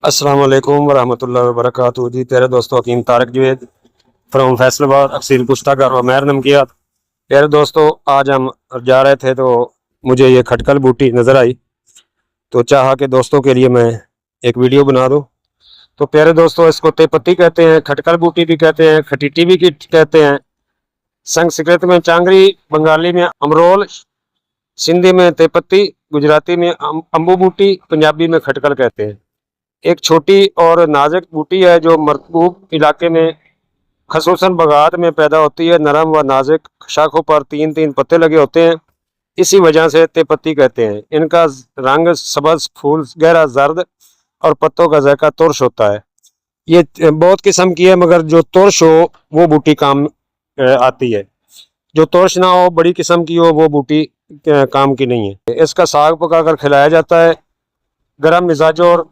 अस्सलाम वालेकुम वरहमतुल्लाहि वबरकातुहू। जी तेरे दोस्तों हकीम तारक जवेद फ्रॉम फैसलाबाद अक्सील पुश्तागर और मैर नमकियात। प्यारे दोस्तों, आज हम जा रहे थे तो मुझे ये खटकल बूटी नज़र आई, तो चाहा कि दोस्तों के लिए मैं एक वीडियो बना दूं। तो प्यारे दोस्तों, इसको तेपत्ती कहते हैं, खटकल बूटी भी कहते हैं, खटीटी भी कहते हैं, संस्कृत में चांगरी, बंगाली में अमरोल, सिंधी में तेपत्ती, गुजराती में अम्बू बूटी, पंजाबी में खटकल कहते हैं। एक छोटी और नाजुक बूटी है जो मरकूब इलाके में खसूसन बगात में पैदा होती है। नरम व नाजुक शाखों पर तीन तीन पत्ते लगे होते हैं, इसी वजह से तेपत्ती कहते हैं। इनका रंग सब्ज, फूल गहरा जर्द और पत्तों का जायका तुरश होता है। ये बहुत किस्म की है, मगर जो तुरश हो वो बूटी काम आती है, जो तुरश ना हो, बड़ी किस्म की हो, वो बूटी काम की नहीं है। इसका साग पकाकर खिलाया जाता है। गर्म मिजाजों और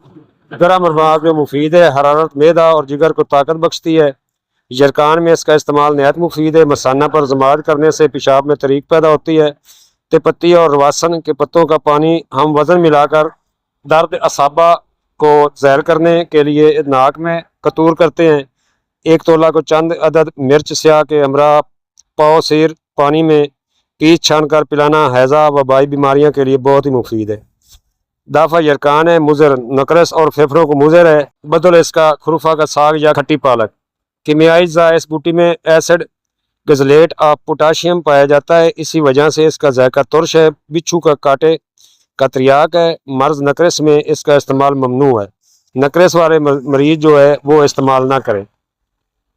गर्म अरबाज में मुफीद है, हरारत, मैदा और जिगर को ताकत बख्शती है। यरकान में इसका इस्तेमाल नहायत मुफीद है। मसाना पर जमात करने से पेशाब में तरीक पैदा होती है। तेपत्ती और रवासन के पत्तों का पानी हम वज़न मिलाकर दर्द असाबा को ज़हर करने के लिए नाक में कतूर करते हैं। एक तोला को चंद अदद मिर्च स्याह के हमरा पाव सिर पानी में पीस छान कर पिलाना हैज़ा वबाई बीमारियों के लिए बहुत ही मुफीद है। दाफा यरकान है, मुजर, नकरस और फेफड़ों को मुजर है। बदल इसका खुरफा का साग या खट्टी पालक। कीमियाई अज्जा, इस बूटी में एसिड, गजलेट ऑफ पोटाशियम पाया जाता है, इसी वजह से इसका जायका तुरश है। बिच्छू का कांटे का त्रियाक है। मर्ज नकरस में इसका इस्तेमाल ममनू है। नकरस वाले मरीज जो है वो इस्तेमाल ना करें।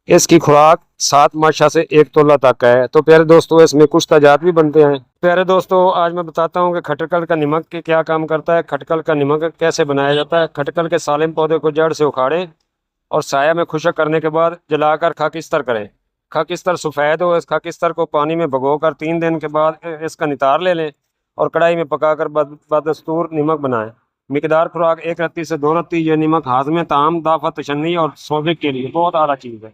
इसकी खुराक 7 माशा से 1 तोला तक है। तो प्यारे दोस्तों, इसमें कुछ ताजात भी बनते हैं। प्यारे दोस्तों, आज मैं बताता हूँ कि खटकल का नमक के क्या काम करता है, खटकल का नमक कैसे बनाया जाता है। खटकल के सालिम पौधे को जड़ से उखाड़ें और साया में खुशक करने के बाद जलाकर खाकिस्तर करें। खाकिस्तर सफ़ेद हो, इस खाकिस्तर को पानी में भिगोकर 3 दिन के बाद इसका नितार ले लें और कढ़ाई में पकाकर बदस्तूर नमक बनाएं। मिकदार खुराक 1 रत्ती से 2 रत्ती। यह नमक हाजमे ताम, दाफा, तशन्नी और सोबिक के लिए बहुत आला चीज़ है।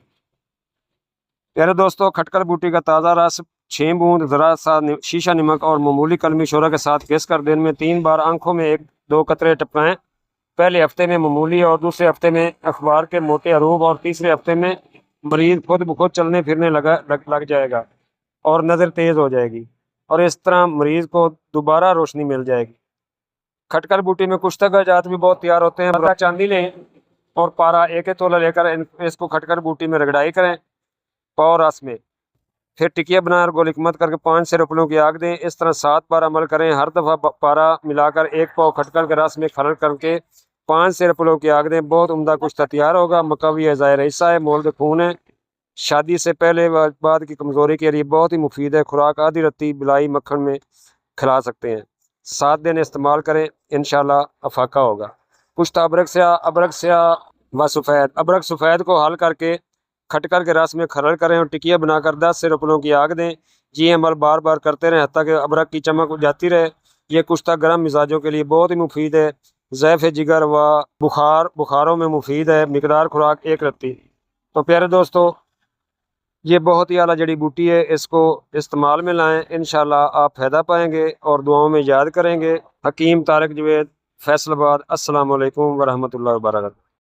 प्यारे दोस्तों, खटकल बूटी का ताज़ा रस 6 बूंद ज़रा सा शीशा नमक और मामूली कलमी शोरा के साथ घिस कर दिन में 3 बार आंखों में 1-2 कतरे टपकाएं। पहले हफ्ते में मामूली और दूसरे हफ्ते में अखबार के मोटे अरूब और तीसरे हफ्ते में मरीज खुद ब खुद चलने फिरने लग जाएगा और नज़र तेज़ हो जाएगी, और इस तरह मरीज को दोबारा रोशनी मिल जाएगी। खटकल बूटी में कुछ जात भी बहुत तैयार होते हैं। चांदी लें और पारा 1 तोला लेकर इसको खटकल बूटी में रगड़ाई करें पाव रस में। फिर टिकिया बनाकर गोलिकमत करके 5 से रुपयों की आग दें। इस तरह 7 बार अमल करें। हर दफ़ा पारा मिलाकर 1 पाव खटकल के रस में खनन करके 5 से रुपयों की आग दें। बहुत उम्दा कुश्ता तैयार होगा। मकवी है, ज़ाहिर हिस्सा है, मोल्ड खून है। शादी से पहले व बाद की कमज़ोरी के लिए बहुत ही मुफीद है। खुराक आधी रत्ती बिलाई मक्खन में खिला सकते हैं। 7 दिन इस्तेमाल करें, इंशाल्लाह अफाका होगा। कुश्ता अबरक स्याह व सफ़ेद। अबरक सफ़ेद को हल करके खटकल के रस में खरल करें और टिकिया बनाकर 10 से रुपयों की आग दें। ये अमल बार बार करते रहें हत्ता कि अबरक की चमक जाती रहे। यह कुश्ता गर्म मिजाजों के लिए बहुत ही मुफीद है। ज़ैफ़ जिगर व बुखारों में मुफीद है। मिकदार खुराक 1 रत्ती। तो प्यारे दोस्तों, ये बहुत ही आला जड़ी बूटी है, इसको इस्तेमाल में लाएं, इंशाल्लाह आप फ़ायदा पाएंगे और दुआओं में याद करेंगे। हकीम तारक जवेद, फैसलाबाद। अस्सलाम वालेकुम वरहमतुल्लाहि वबरकातुहू।